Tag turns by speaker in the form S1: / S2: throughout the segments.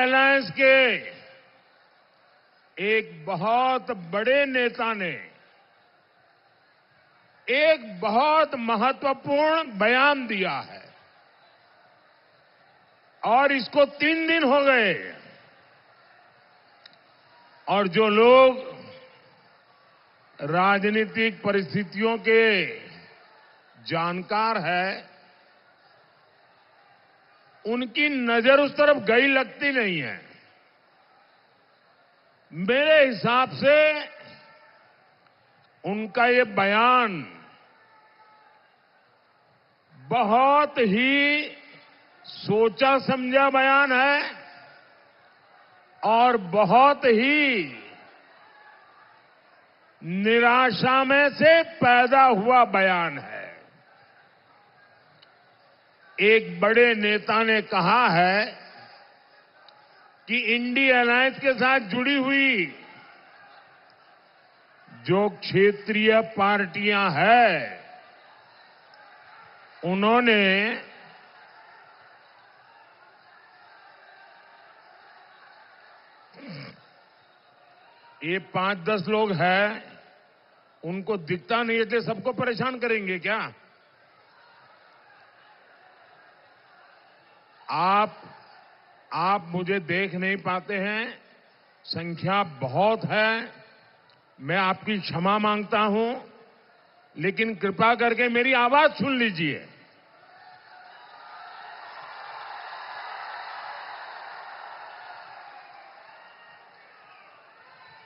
S1: Alliance के एक बहुत बड़े नेता ने एक बहुत महत्वपूर्ण बयान दिया है और इसको 3 दिन हो गए और जो लोग राजनीतिक परिस्थितियों के जानकार है उनकी नजर उस तरफ गई लगती नहीं है। मेरे हिसाब से उनका ये बयान बहुत ही सोचा समझा बयान है और बहुत ही निराशा में से पैदा हुआ बयान है। एक बड़े नेता ने कहा है कि इंडिया अलायंस के साथ जुड़ी हुई जो क्षेत्रीय पार्टियां हैं उन्होंने ये 5-10 लोग हैं उनको दिखता नहीं है इसलिए सबको परेशान करेंगे क्या? आप मुझे देख नहीं पाते हैं, संख्या बहुत है, मैं आपकी क्षमा मांगता हूं, लेकिन कृपा करके मेरी आवाज सुन लीजिए।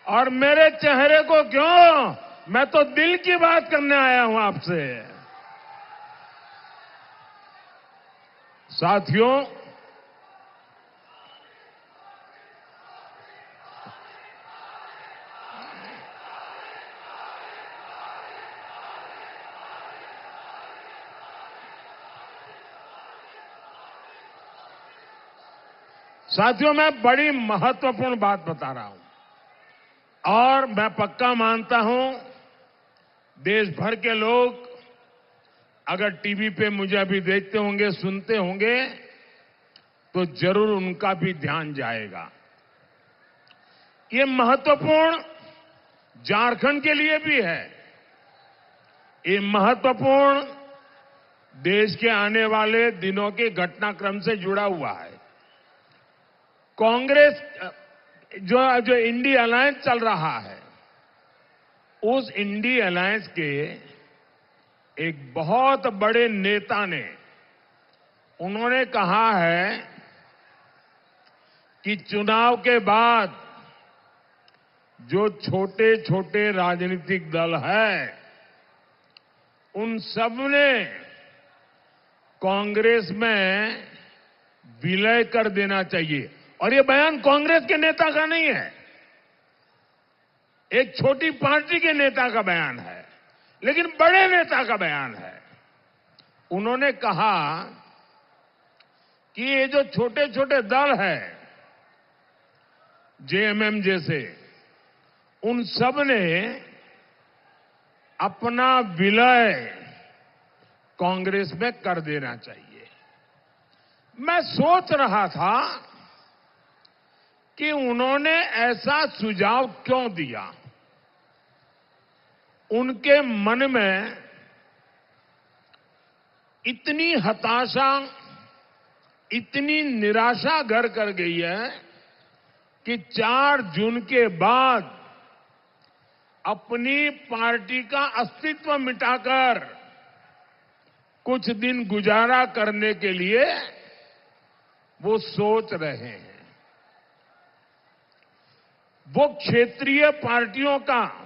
S1: और मेरे चेहरे को क्यों? मैं तो दिल की बात करने आया हूं आपसे। साथियों, मैं बड़ी महत्वपूर्ण बात बता रहा हूं और मैं पक्का मानता हूं देश भर के लोग अगर टीवी पे मुझे अभी देखते होंगे, सुनते होंगे तो जरूर उनका भी ध्यान जाएगा। ये महत्वपूर्ण झारखंड के लिए भी है, ये महत्वपूर्ण देश के आने वाले दिनों के घटनाक्रम से जुड़ा हुआ है। कांग्रेस जो इंडिया अलायंस चल रहा है उस इंडिया अलायंस के एक बहुत बड़े नेता ने उन्होंने कहा है कि चुनाव के बाद जो छोटे छोटे राजनीतिक दल हैं उन सब ने कांग्रेस में विलय कर देना चाहिए। और ये बयान कांग्रेस के नेता का नहीं है, एक छोटी पार्टी के नेता का बयान है, लेकिन बड़े नेता का बयान है। उन्होंने कहा कि ये जो छोटे छोटे दल हैं जेएमएम जैसे, उन सब ने अपना विलय कांग्रेस में कर देना चाहिए। मैं सोच रहा था कि उन्होंने ऐसा सुझाव क्यों दिया। उनके मन में इतनी हताशा, इतनी निराशा घर कर गई है कि 4 जून के बाद अपनी पार्टी का अस्तित्व मिटाकर कुछ दिन गुजारा करने के लिए वो सोच रहे हैं। वो क्षेत्रीय पार्टियों का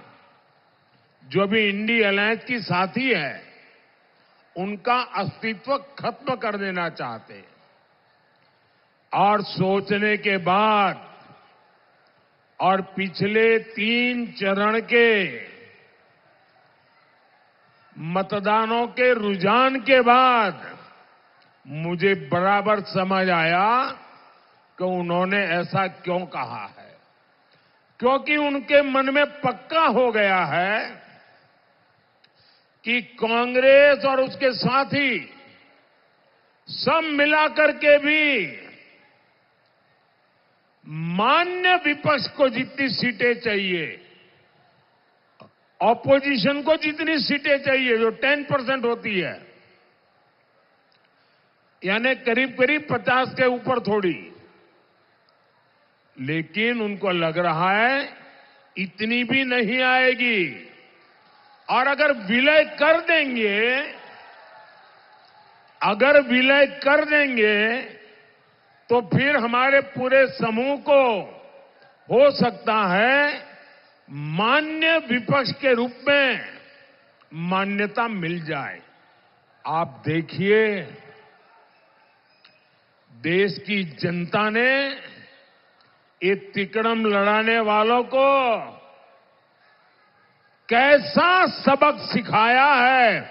S1: जो भी इंडिया अलायंस की साथी है उनका अस्तित्व खत्म कर देना चाहते हैं। और सोचने के बाद और पिछले 3 चरण के मतदानों के रुझान के बाद मुझे बराबर समझ आया कि उन्होंने ऐसा क्यों कहा है। क्योंकि उनके मन में पक्का हो गया है कि कांग्रेस और उसके साथी सब मिलाकर के भी मान्य विपक्ष को जितनी सीटें चाहिए, ऑपोजिशन को जितनी सीटें चाहिए, जो 10% होती है, यानी करीब करीब 50 के ऊपर थोड़ी, लेकिन उनको लग रहा है इतनी भी नहीं आएगी। और अगर विलय कर देंगे तो फिर हमारे पूरे समूह को हो सकता है मान्य विपक्ष के रूप में मान्यता मिल जाए। आप देखिए, देश की जनता ने ये तिकड़म लड़ाने वालों को कैसा सबक सिखाया है।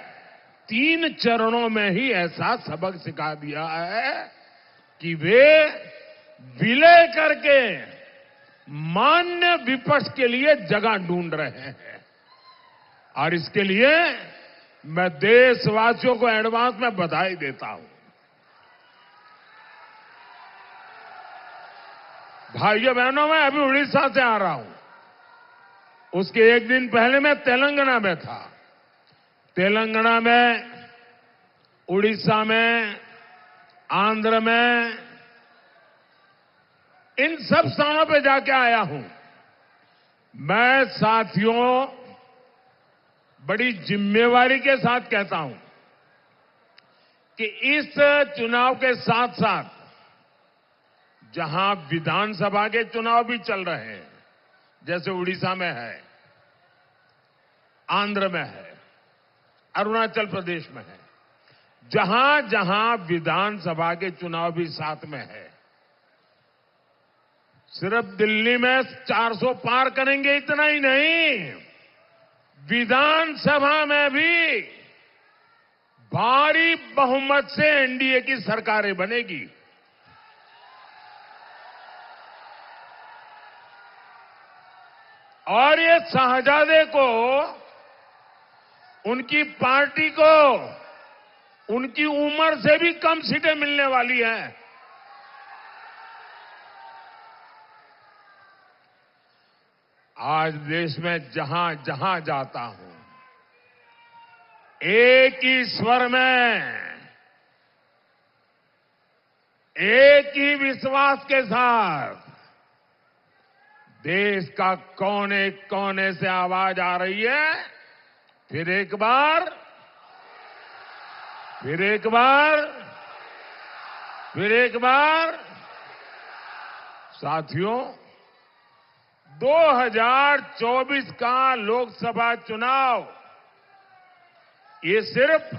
S1: 3 चरणों में ही ऐसा सबक सिखा दिया है कि वे विलय करके मान्य विपक्ष के लिए जगह ढूंढ रहे हैं। और इसके लिए मैं देशवासियों को एडवांस में बधाई देता हूं। भाइयों बहनों, मैं अभी उड़ीसा से आ रहा हूं। उसके एक दिन पहले मैं तेलंगाना में था। तेलंगाना में, उड़ीसा में, आंध्र में, इन सब स्थानों पे जाके आया हूं। मैं साथियों बड़ी जिम्मेवारी के साथ कहता हूं कि इस चुनाव के साथ साथ जहां विधानसभा के चुनाव भी चल रहे हैं, जैसे उड़ीसा में है, आंध्र में है, अरुणाचल प्रदेश में है, जहां जहां विधानसभा के चुनाव भी साथ में है, सिर्फ दिल्ली में 400 पार करेंगे इतना ही नहीं, विधानसभा में भी भारी बहुमत से एनडीए की सरकारें बनेगी। और ये शहजादे को, उनकी पार्टी को, उनकी उम्र से भी कम सीटें मिलने वाली हैं। आज देश में जहां जहां जाता हूं, एक ही स्वर में, एक ही विश्वास के साथ देश का कोने कोने से आवाज आ रही है। फिर एक बार, फिर एक बार, फिर एक बार। साथियों, 2024 का लोकसभा चुनाव ये सिर्फ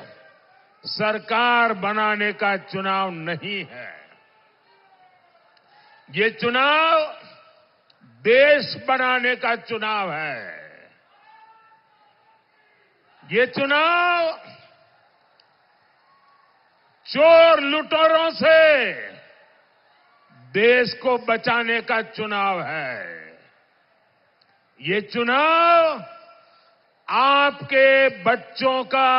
S1: सरकार बनाने का चुनाव नहीं है। ये चुनाव देश बनाने का चुनाव है। ये चुनाव चोर लुटेरों से देश को बचाने का चुनाव है। ये चुनाव आपके बच्चों का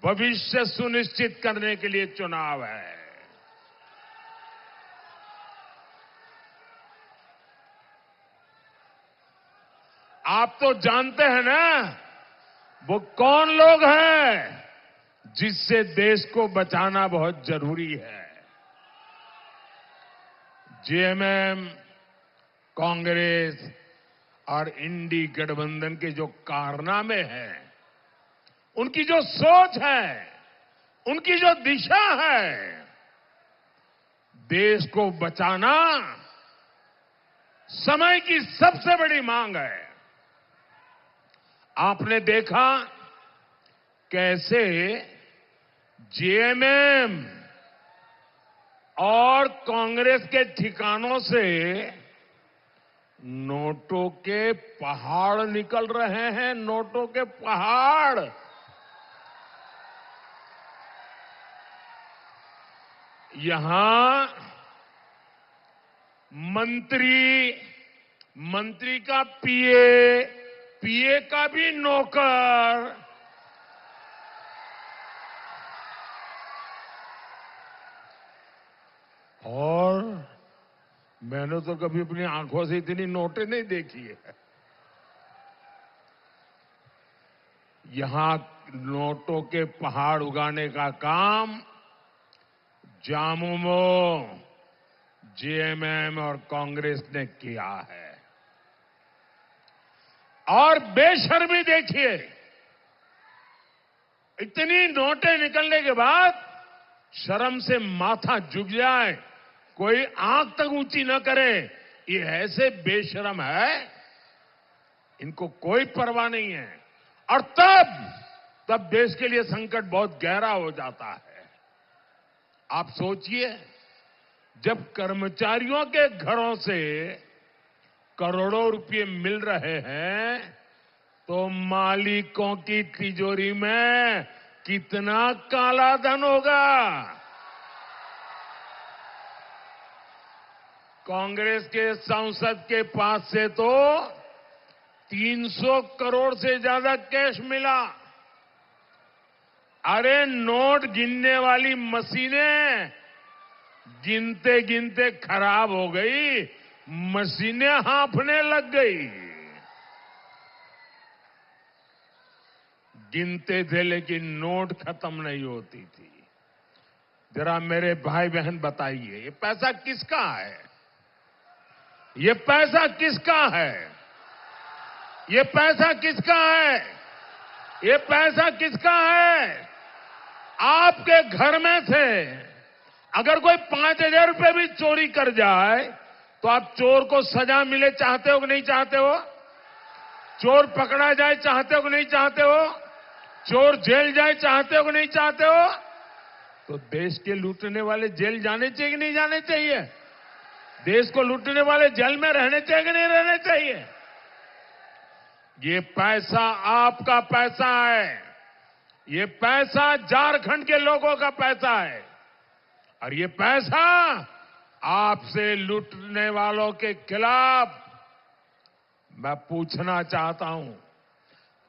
S1: भविष्य सुनिश्चित करने के लिए चुनाव है। आप तो जानते हैं ना, वो कौन लोग हैं जिससे देश को बचाना बहुत जरूरी है। जेएमएम, कांग्रेस और इंडी गठबंधन के जो कारनामे हैं, उनकी जो सोच है, उनकी जो दिशा है, देश को बचाना समय की सबसे बड़ी मांग है। आपने देखा कैसे जेएमएम और कांग्रेस के ठिकानों से नोटों के पहाड़ निकल रहे हैं, नोटों के पहाड़। यहां मंत्री का पीए का भी नौकर, और मैंने तो कभी अपनी आंखों से इतनी नोटें नहीं देखी है। यहां नोटों के पहाड़ उगाने का काम झामुमो, जेएमएम और कांग्रेस ने किया है। और बेशर्मी देखिए, इतनी नोटें निकलने के बाद शर्म से माथा झुक जाए, कोई आंख तक ऊंची न करे, ये ऐसे बेशर्म है, इनको कोई परवाह नहीं है। और तब देश के लिए संकट बहुत गहरा हो जाता है। आप सोचिए, जब कर्मचारियों के घरों से करोड़ों रुपए मिल रहे हैं, तो मालिकों की तिजोरी में कितना काला धन होगा। कांग्रेस के सांसद के पास से तो 300 करोड़ से ज्यादा कैश मिला। अरे नोट गिनने वाली मशीनें गिनते गिनते खराब हो गई, मशीनें हांफने लग गई। गिनते थे लेकिन नोट खत्म नहीं होती थी। जरा मेरे भाई बहन बताइए, ये पैसा किसका है? ये पैसा किसका है? ये पैसा किसका है? ये पैसा किसका है? आपके घर में से अगर कोई 5,000 रुपए भी चोरी कर जाए तो आप चोर को सजा मिले चाहते हो कि नहीं चाहते हो? चोर पकड़ा जाए चाहते हो कि नहीं चाहते हो? चोर जेल जाए चाहते हो कि नहीं चाहते हो? तो देश के लूटने वाले जेल जाने चाहिए कि नहीं जाने चाहिए? देश को लूटने वाले जेल में रहने चाहिए कि नहीं रहने चाहिए? ये पैसा आपका पैसा है। ये पैसा झारखंड के लोगों का पैसा है। और ये पैसा आपसे लूटने वालों के खिलाफ मैं पूछना चाहता हूं,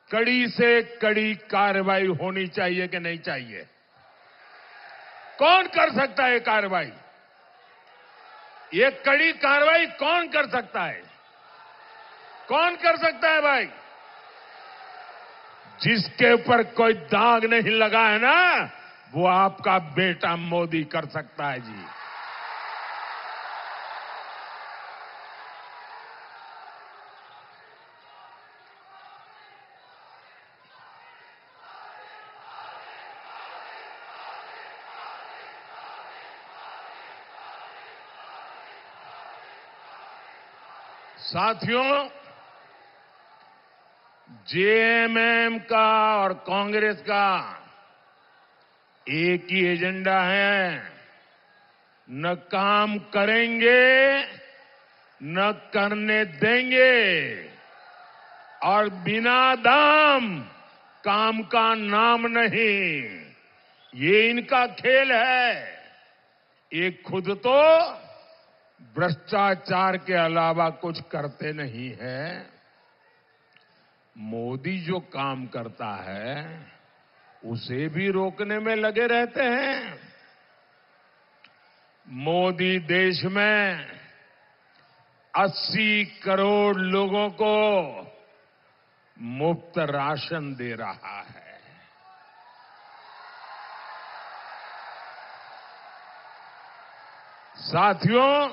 S1: कड़ी से कड़ी कार्रवाई होनी चाहिए कि नहीं चाहिए? कौन कर सकता है कार्रवाई? ये कड़ी कार्रवाई कौन कर सकता है? कौन कर सकता है भाई? जिसके ऊपर कोई दाग नहीं लगा है ना, वो आपका बेटा मोदी कर सकता है जी। साथियों, जेएमएम का और कांग्रेस का एक ही एजेंडा है, न काम करेंगे न करने देंगे, और बिना दाम काम का नाम नहीं। ये इनका खेल है। ये खुद तो भ्रष्टाचार के अलावा कुछ करते नहीं है। मोदी जो काम करता है उसे भी रोकने में लगे रहते हैं। मोदी देश में 80 करोड़ लोगों को मुफ्त राशन दे रहा है। साथियों,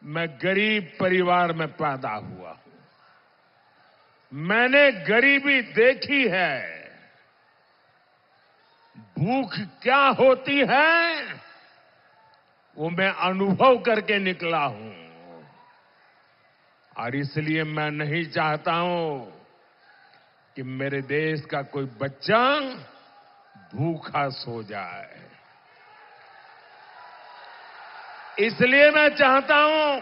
S1: मैं गरीब परिवार में पैदा हुआ हूं। मैंने गरीबी देखी है। भूख क्या होती है वो मैं अनुभव करके निकला हूं। और इसलिए मैं नहीं चाहता हूं कि मेरे देश का कोई बच्चा भूखा सो जाए। इसलिए मैं चाहता हूं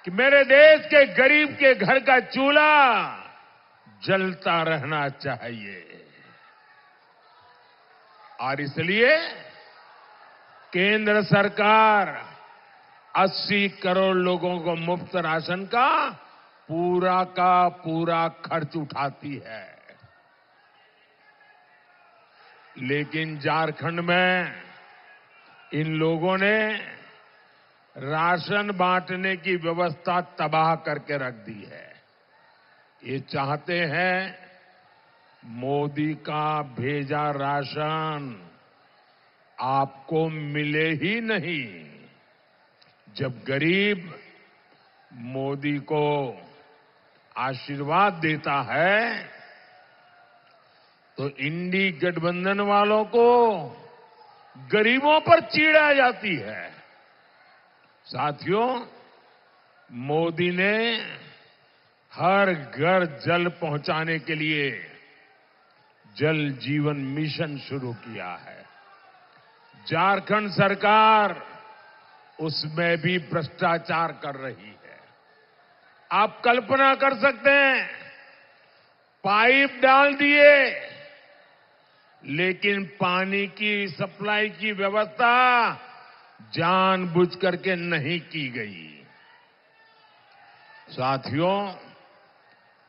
S1: कि मेरे देश के गरीब के घर का चूल्हा जलता रहना चाहिए। और इसलिए केंद्र सरकार 80 करोड़ लोगों को मुफ्त राशन का पूरा खर्च उठाती है। लेकिन झारखंड में इन लोगों ने राशन बांटने की व्यवस्था तबाह करके रख दी है। ये चाहते हैं मोदी का भेजा राशन आपको मिले ही नहीं। जब गरीब मोदी को आशीर्वाद देता है तो इंडी गठबंधन वालों को गरीबों पर चिढ़ आ जाती है। साथियों, मोदी ने हर घर जल पहुंचाने के लिए जल जीवन मिशन शुरू किया है। झारखंड सरकार उसमें भी भ्रष्टाचार कर रही है। आप कल्पना कर सकते हैं, पाइप डाल दिए लेकिन पानी की सप्लाई की व्यवस्था जानबूझ करके नहीं की गई। साथियों,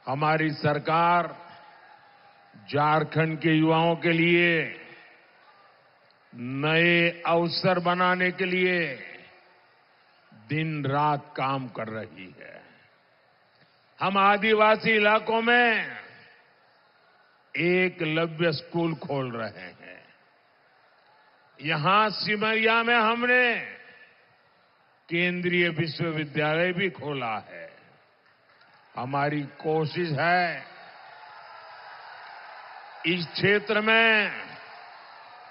S1: हमारी सरकार झारखंड के युवाओं के लिए नए अवसर बनाने के लिए दिन रात काम कर रही है। हम आदिवासी इलाकों में एकलव्य स्कूल खोल रहे हैं। यहां सिमरिया में हमने केंद्रीय विश्वविद्यालय भी खोला है। हमारी कोशिश है इस क्षेत्र में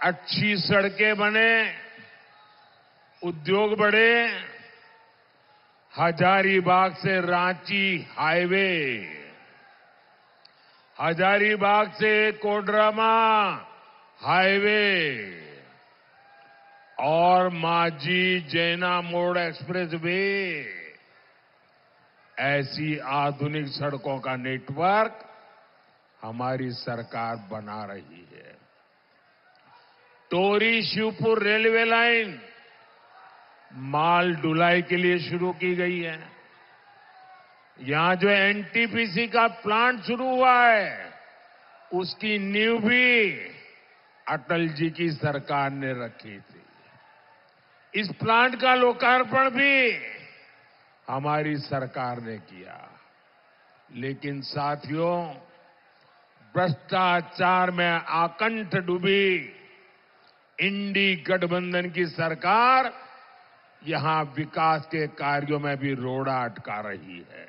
S1: अच्छी सड़कें बने, उद्योग बढ़े। हजारीबाग से रांची हाईवे, हजारीबाग से कोडरमा हाईवे और माझी जैना मोड़ एक्सप्रेस वे, ऐसी आधुनिक सड़कों का नेटवर्क हमारी सरकार बना रही है। टोरी शिवपुर रेलवे लाइन माल ढुलाई के लिए शुरू की गई है। यहां जो एनटीपीसी का प्लांट शुरू हुआ है, उसकी नींव भी अटल जी की सरकार ने रखी थी। इस प्लांट का लोकार्पण भी हमारी सरकार ने किया। लेकिन साथियों, भ्रष्टाचार में आकंठ डूबी इंडी गठबंधन की सरकार यहां विकास के कार्यों में भी रोड़ा अटका रही है।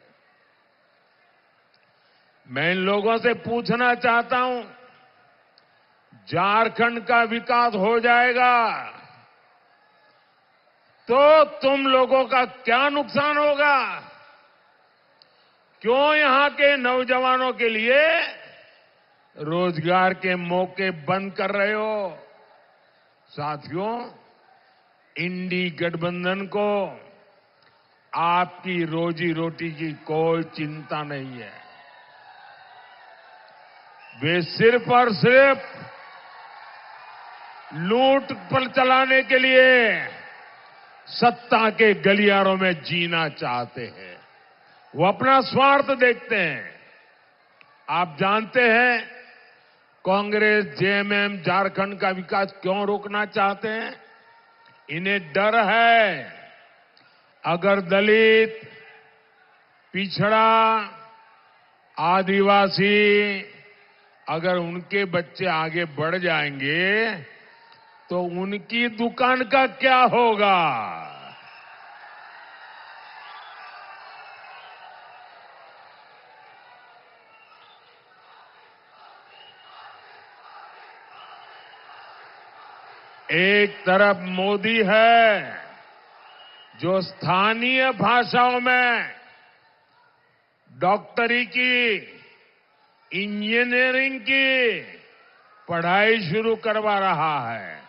S1: मैं इन लोगों से पूछना चाहता हूं, झारखंड का विकास हो जाएगा तो तुम लोगों का क्या नुकसान होगा? क्यों यहां के नौजवानों के लिए रोजगार के मौके बंद कर रहे हो? साथियों, इंडी गठबंधन को आपकी रोजी रोटी की कोई चिंता नहीं है। वे सिर्फ और सिर्फ लूट पर चलाने के लिए सत्ता के गलियारों में जीना चाहते हैं। वो अपना स्वार्थ देखते हैं। आप जानते हैं कांग्रेस, जेएमएम झारखंड का विकास क्यों रोकना चाहते हैं? इन्हें डर है, अगर दलित, पिछड़ा, आदिवासी अगर उनके बच्चे आगे बढ़ जाएंगे तो उनकी दुकान का क्या होगा? एक तरफ मोदी है जो स्थानीय भाषाओं में डॉक्टरी की, इंजीनियरिंग की पढ़ाई शुरू करवा रहा है।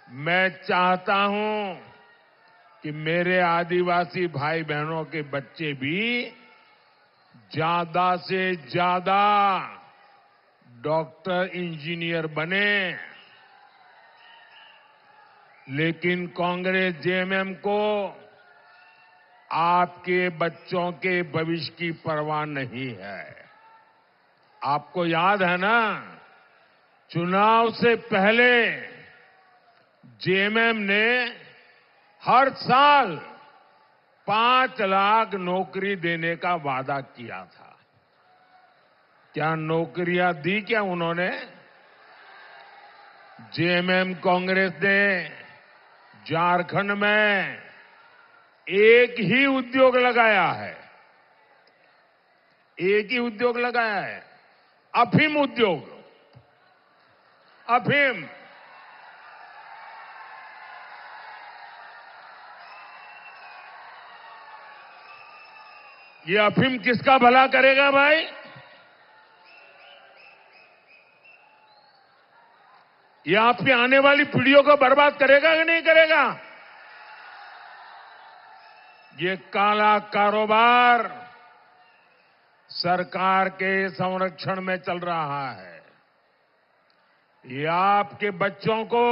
S1: मैं चाहता हूं कि मेरे आदिवासी भाई बहनों के बच्चे भी ज्यादा से ज्यादा डॉक्टर, इंजीनियर बने। लेकिन कांग्रेस, जेएमएम को आपके बच्चों के भविष्य की परवाह नहीं है। आपको याद है ना, चुनाव से पहले जेएमएम ने हर साल 5 लाख नौकरी देने का वादा किया था। क्या नौकरियां दी क्या उन्होंने? जेएमएम कांग्रेस ने झारखंड में एक ही उद्योग लगाया है, एक ही उद्योग लगाया है, अफीम उद्योग। अफीम ये अफीम किसका भला करेगा भाई? ये आपकी आने वाली पीढ़ियों को बर्बाद करेगा कि नहीं करेगा? ये काला कारोबार सरकार के संरक्षण में चल रहा है। ये आपके बच्चों को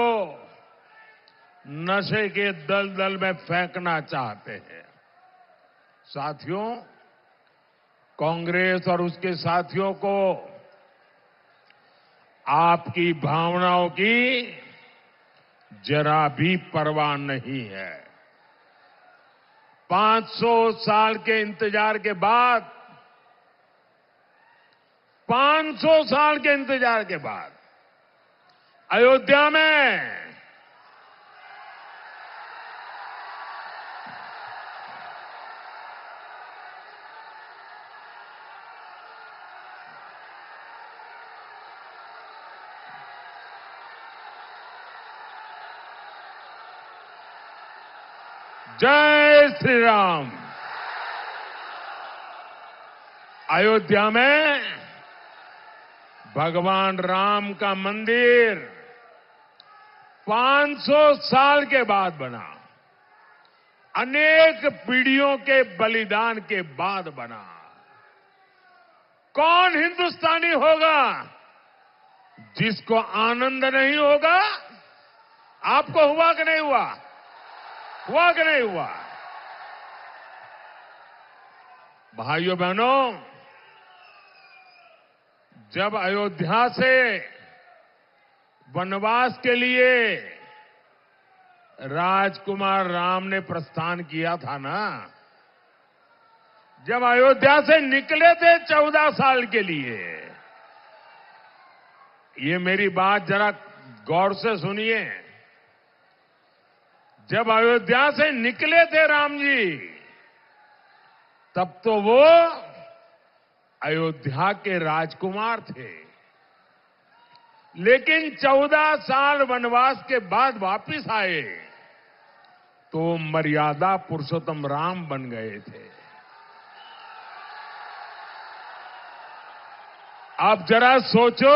S1: नशे के दलदल में फेंकना चाहते हैं। साथियों, कांग्रेस और उसके साथियों को आपकी भावनाओं की जरा भी परवाह नहीं है। 500 साल के इंतजार के बाद, 500 साल के इंतजार के बाद अयोध्या में जय श्री राम। अयोध्या में भगवान राम का मंदिर 500 साल के बाद बना, अनेक पीढ़ियों के बलिदान के बाद बना। कौन हिंदुस्तानी होगा जिसको आनंद नहीं होगा? आपको हुआ कि नहीं हुआ? हुआ कि नहीं हुआ? भाइयों बहनों, जब अयोध्या से वनवास के लिए राजकुमार राम ने प्रस्थान किया था ना, जब अयोध्या से निकले थे 14 साल के लिए, ये मेरी बात जरा गौर से सुनिए। जब अयोध्या से निकले थे राम जी, तब तो वो अयोध्या के राजकुमार थे, लेकिन 14 साल वनवास के बाद वापिस आए तो मर्यादा पुरुषोत्तम राम बन गए थे। अब जरा सोचो,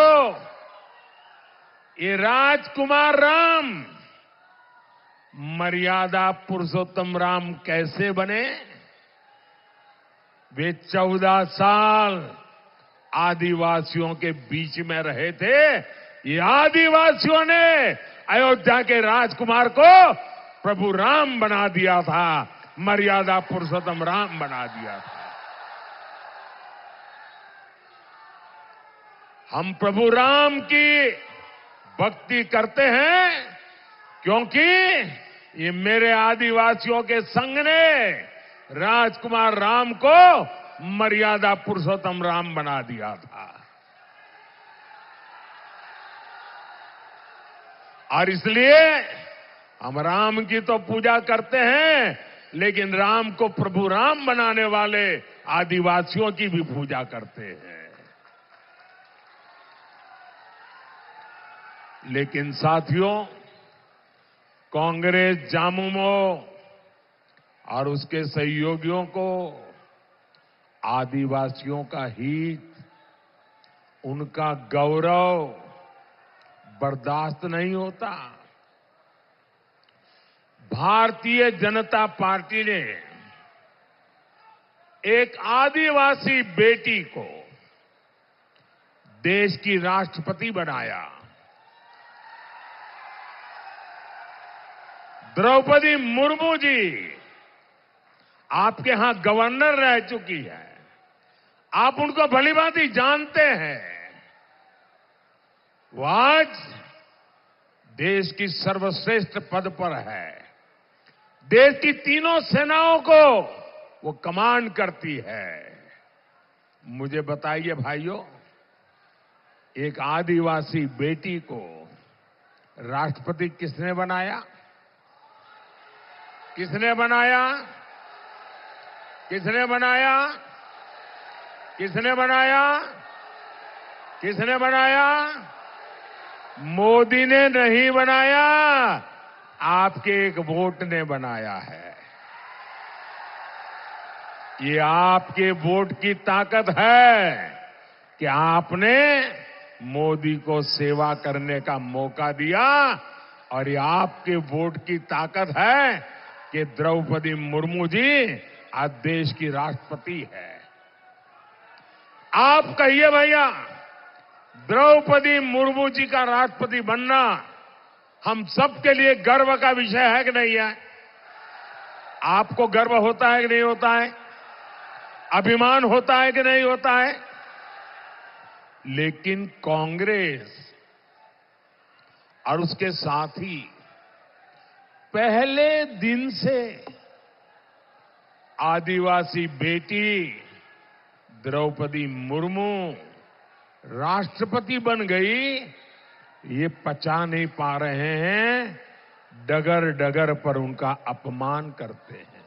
S1: ये राजकुमार राम मर्यादा पुरुषोत्तम राम कैसे बने? वे 14 साल आदिवासियों के बीच में रहे थे। ये आदिवासियों ने अयोध्या के राजकुमार को प्रभु राम बना दिया था, मर्यादा पुरुषोत्तम राम बना दिया था। हम प्रभु राम की भक्ति करते हैं क्योंकि ये मेरे आदिवासियों के संघ ने राजकुमार राम को मर्यादा पुरुषोत्तम राम बना दिया था। और इसलिए हम राम की तो पूजा करते हैं, लेकिन राम को प्रभु राम बनाने वाले आदिवासियों की भी पूजा करते हैं। लेकिन साथियों, कांग्रेस जामुमो और उसके सहयोगियों को आदिवासियों का हित, उनका गौरव बर्दाश्त नहीं होता। भारतीय जनता पार्टी ने एक आदिवासी बेटी को देश की राष्ट्रपति बनाया। द्रौपदी मुर्मू जी आपके यहां गवर्नर रह चुकी है, आप उनको भलीभांति जानते हैं। वो आज देश की सर्वश्रेष्ठ पद पर है, देश की तीनों सेनाओं को वो कमांड करती है। मुझे बताइए भाइयों, एक आदिवासी बेटी को राष्ट्रपति किसने बनाया? किसने बनाया? किसने बनाया? किसने बनाया? किसने बनाया? मोदी ने नहीं बनाया, आपके एक वोट ने बनाया है। ये आपके वोट की ताकत है कि आपने मोदी को सेवा करने का मौका दिया, और ये आपके वोट की ताकत है कि द्रौपदी मुर्मू जी आज देश की राष्ट्रपति है। आप कहिए भैया, द्रौपदी मुर्मू जी का राष्ट्रपति बनना हम सबके लिए गर्व का विषय है कि नहीं है? आपको गर्व होता है कि नहीं होता है? अभिमान होता है कि नहीं होता है? लेकिन कांग्रेस और उसके साथी पहले दिन से आदिवासी बेटी द्रौपदी मुर्मू राष्ट्रपति बन गई, ये पचा नहीं पा रहे हैं, डगर डगर पर उनका अपमान करते हैं।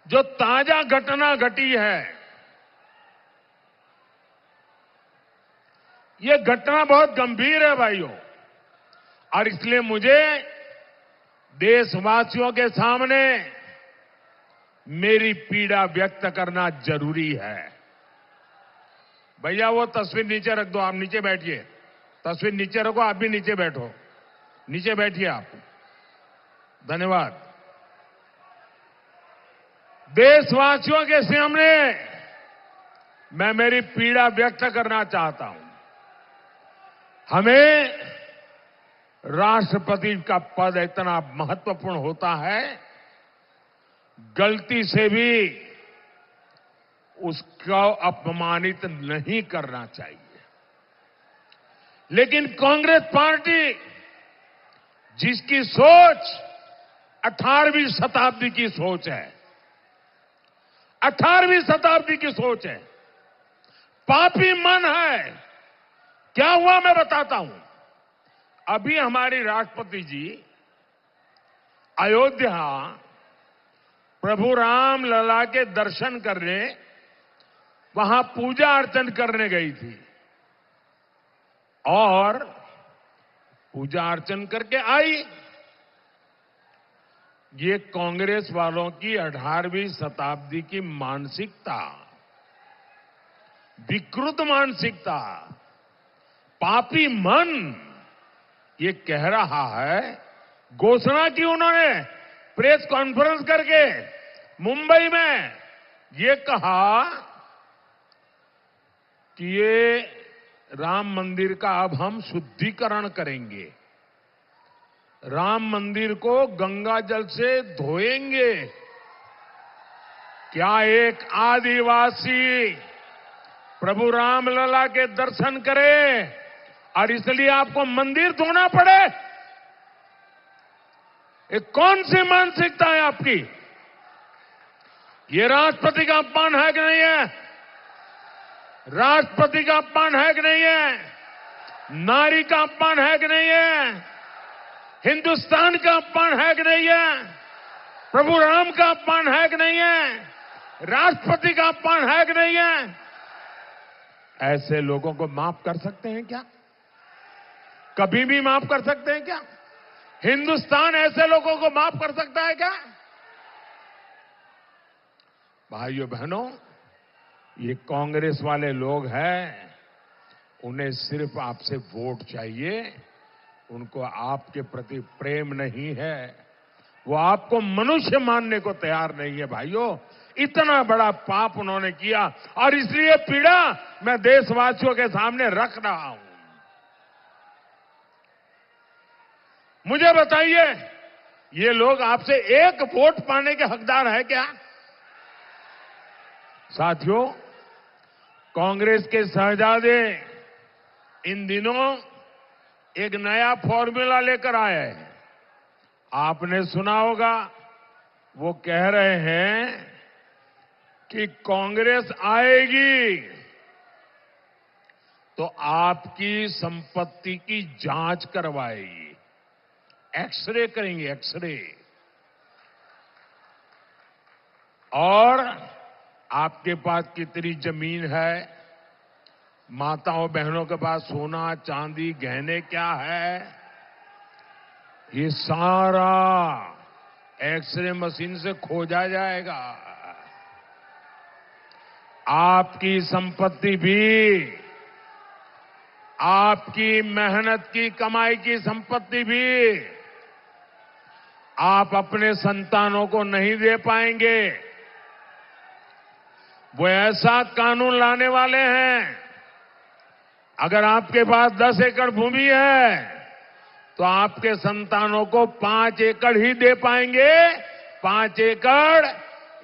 S1: जो ताजा घटना घटी है, ये घटना बहुत गंभीर है भाइयों, और इसलिए मुझे देशवासियों के सामने मेरी पीड़ा व्यक्त करना जरूरी है। भैया वो तस्वीर नीचे रख दो, आप नीचे बैठिए। तस्वीर नीचे रखो, आप भी नीचे बैठो, नीचे बैठिए आप। धन्यवाद। देशवासियों के सामने मैं मेरी पीड़ा व्यक्त करना चाहता हूं। हमें राष्ट्रपति का पद इतना महत्वपूर्ण होता है, गलती से भी उसको अपमानित नहीं करना चाहिए। लेकिन कांग्रेस पार्टी, जिसकी सोच 18वीं शताब्दी की सोच है, 18वीं शताब्दी की सोच है, पापी मन है। क्या हुआ मैं बताता हूं। अभी हमारी राष्ट्रपति जी अयोध्या प्रभु राम लला के दर्शन करने, वहां पूजा अर्चन करने गई थी, और पूजा अर्चन करके आई। ये कांग्रेस वालों की 18वीं शताब्दी की मानसिकता, विकृत मानसिकता, पापी मन, ये कह रहा है। घोषणा की उन्होंने प्रेस कॉन्फ्रेंस करके मुंबई में, ये कहा कि ये राम मंदिर का अब हम शुद्धिकरण करेंगे, राम मंदिर को गंगा जल से धोएंगे। क्या एक आदिवासी प्रभु रामलला के दर्शन करे और इसलिए आपको मंदिर धोना पड़े? ये कौन सी मानसिकता है आपकी? ये राष्ट्रपति का अपमान है कि नहीं है? राष्ट्रपति का अपमान है कि नहीं है? नारी का अपमान है कि नहीं है? हिंदुस्तान का अपमान है कि नहीं है? प्रभु राम का अपमान है कि नहीं है? राष्ट्रपति का अपमान है कि नहीं है? ऐसे लोगों को माफ कर सकते हैं क्या? कभी भी माफ कर सकते हैं क्या? हिंदुस्तान ऐसे लोगों को माफ कर सकता है क्या? भाइयों बहनों, ये कांग्रेस वाले लोग हैं, उन्हें सिर्फ आपसे वोट चाहिए, उनको आपके प्रति प्रेम नहीं है, वो आपको मनुष्य मानने को तैयार नहीं है। भाइयों, इतना बड़ा पाप उन्होंने किया, और इसलिए पीड़ा मैं देशवासियों के सामने रख रहा हूं। मुझे बताइए, ये लोग आपसे एक वोट पाने के हकदार है क्या? साथियों, कांग्रेस के शहजादे इन दिनों एक नया फॉर्मूला लेकर आए हैं, आपने सुना होगा, वो कह रहे हैं कि कांग्रेस आएगी तो आपकी संपत्ति की जांच करवाएगी, एक्सरे करेंगे, एक्सरे, और आपके पास कितनी जमीन है, माताओं बहनों के पास सोना चांदी गहने क्या है, ये सारा एक्सरे मशीन से खोजा जाएगा। आपकी संपत्ति भी, आपकी मेहनत की कमाई की संपत्ति भी आप अपने संतानों को नहीं दे पाएंगे। वो ऐसा कानून लाने वाले हैं, अगर आपके पास 10 एकड़ भूमि है तो आपके संतानों को 5 एकड़ ही दे पाएंगे। 5 एकड़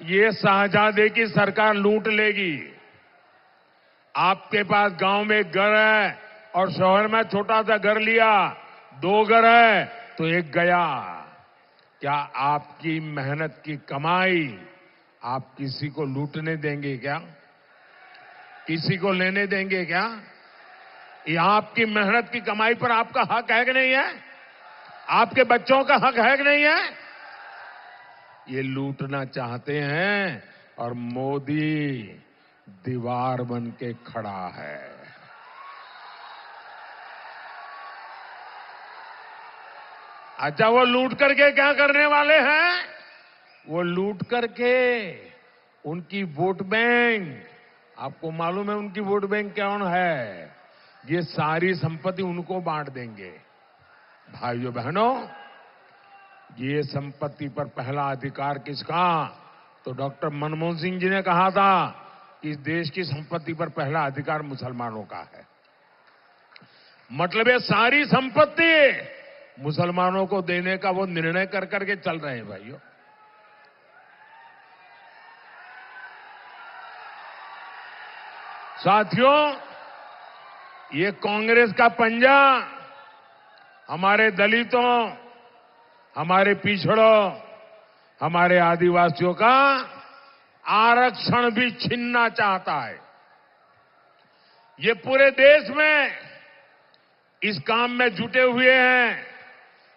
S1: ये शाहजादे की सरकार लूट लेगी। आपके पास गांव में एक घर है और शहर में छोटा सा घर लिया, 2 घर है तो एक गया। क्या आपकी मेहनत की कमाई आप किसी को लूटने देंगे क्या? किसी को लेने देंगे क्या? ये आपकी मेहनत की कमाई पर आपका हक है कि नहीं है? आपके बच्चों का हक है कि नहीं है? ये लूटना चाहते हैं और मोदी दीवार बन के खड़ा है। अच्छा, वो लूट करके क्या करने वाले हैं? वो लूट करके उनकी वोट बैंक, आपको मालूम है उनकी वोट बैंक कौन है? ये सारी संपत्ति उनको बांट देंगे। भाइयों बहनों, ये संपत्ति पर पहला अधिकार किसका? तो डॉक्टर मनमोहन सिंह जी ने कहा था कि इस देश की संपत्ति पर पहला अधिकार मुसलमानों का है। मतलब ये सारी संपत्ति मुसलमानों को देने का वो निर्णय कर करके चल रहे हैं। भाइयों, साथियों, ये कांग्रेस का पंजा हमारे दलितों, हमारे पिछड़ों, हमारे आदिवासियों का आरक्षण भी छीनना चाहता है। ये पूरे देश में इस काम में जुटे हुए हैं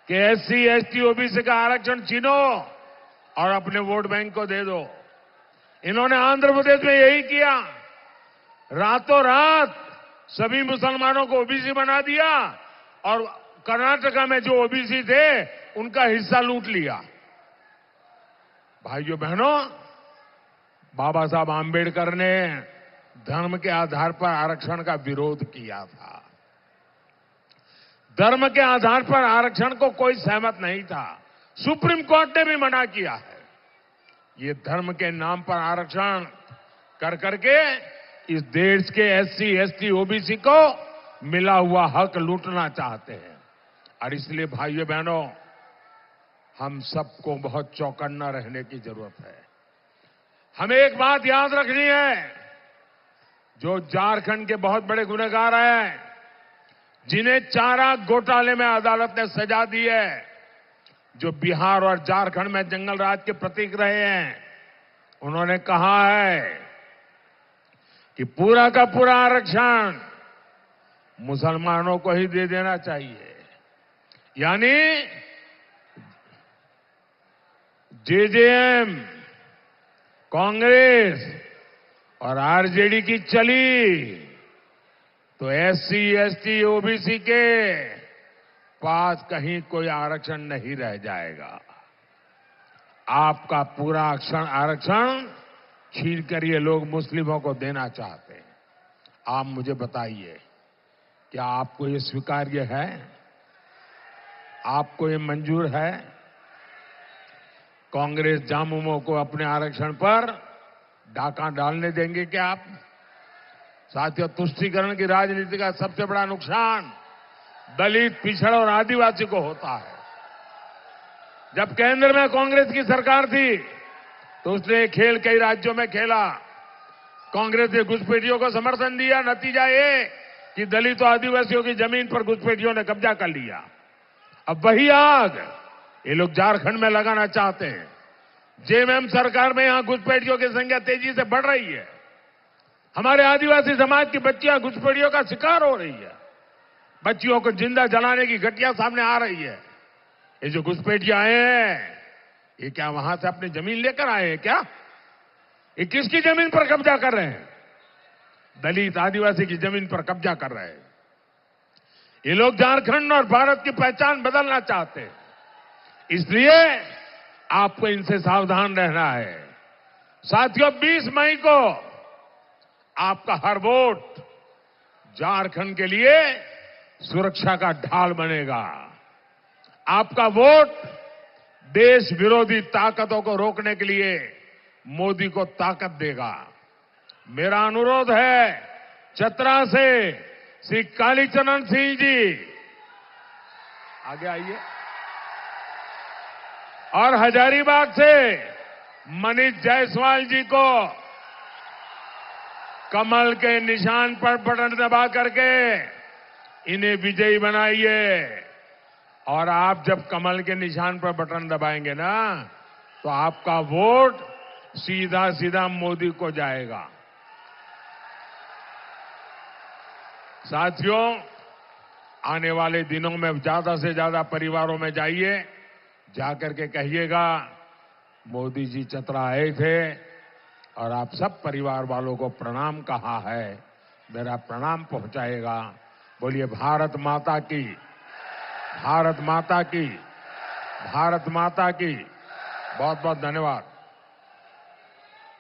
S1: कि एससी, एसटी, ओबीसी का आरक्षण छीनो और अपने वोट बैंक को दे दो। इन्होंने आंध्र प्रदेश में यही किया, रातों रात सभी मुसलमानों को ओबीसी बना दिया और कर्नाटका में जो ओबीसी थे उनका हिस्सा लूट लिया। भाइयों बहनों, बाबा साहब आंबेडकर ने धर्म के आधार पर आरक्षण का विरोध किया था। धर्म के आधार पर आरक्षण को कोई सहमत नहीं था। सुप्रीम कोर्ट ने भी मना किया है। ये धर्म के नाम पर आरक्षण कर करके इस देश के एससी, एसटी, ओबीसी को मिला हुआ हक लूटना चाहते हैं। और इसलिए भाइयों बहनों, हम सबको बहुत चौकन्ना रहने की जरूरत है। हमें एक बात याद रखनी है, जो झारखंड के बहुत बड़े गुनहगार हैं, जिन्हें चारा घोटाले में अदालत ने सजा दी है, जो बिहार और झारखंड में जंगल राज के प्रतीक रहे हैं, उन्होंने कहा है कि पूरा का पूरा आरक्षण मुसलमानों को ही दे देना चाहिए। यानी जेजेएम, कांग्रेस और आरजेडी की चली तो एससी, एसटी, ओबीसी के पास कहीं कोई आरक्षण नहीं रह जाएगा। आपका पूरा आरक्षण छीन कर ये लोग मुस्लिमों को देना चाहते हैं। आप मुझे बताइए, क्या आपको ये स्वीकार्य है? आपको ये मंजूर है? कांग्रेस जामुमों को अपने आरक्षण पर डाका डालने देंगे क्या आप? साथियों, तुष्टीकरण की राजनीति का सबसे बड़ा नुकसान दलित, पिछड़ और आदिवासी को होता है। जब केंद्र में कांग्रेस की सरकार थी तो उसने खेल कई राज्यों में खेला। कांग्रेस ने घुसपैठियों को समर्थन दिया, नतीजा ये कि दलित और आदिवासियों की जमीन पर घुसपैठियों ने कब्जा कर लिया। अब वही आग ये लोग झारखंड में लगाना चाहते हैं। जेएमएम सरकार में यहां घुसपैठियों की संख्या तेजी से बढ़ रही है। हमारे आदिवासी समाज की बच्चियां घुसपैठियों का शिकार हो रही है। बच्चियों को जिंदा जलाने की घटना सामने आ रही है। ये जो घुसपैठिए आए हैं, ये क्या वहां से अपनी जमीन लेकर आए हैं क्या? ये किसकी जमीन पर कब्जा कर रहे हैं? दलित आदिवासी की जमीन पर कब्जा कर रहे हैं। ये लोग झारखंड और भारत की पहचान बदलना चाहते हैं। इसलिए आपको इनसे सावधान रहना है। साथियों, 20 मई को आपका हर वोट झारखंड के लिए सुरक्षा का ढाल बनेगा। आपका वोट देश विरोधी ताकतों को रोकने के लिए मोदी को ताकत देगा। मेरा अनुरोध है, चतरा से श्री कालीचरण सिंह जी आगे आइए, और हजारीबाग से मनीष जायसवाल जी को कमल के निशान पर बटन दबा करके इन्हें विजयी बनाइए। और आप जब कमल के निशान पर बटन दबाएंगे ना, तो आपका वोट सीधा सीधा मोदी को जाएगा। साथियों, आने वाले दिनों में ज्यादा से ज्यादा परिवारों में जाइए, जाकर के कहिएगा मोदी जी चतरा आए थे और आप सब परिवार वालों को प्रणाम कहा है, मेरा प्रणाम पहुंचाएगा। बोलिए भारत माता की, भारत माता की, भारत माता की। बहुत बहुत धन्यवाद।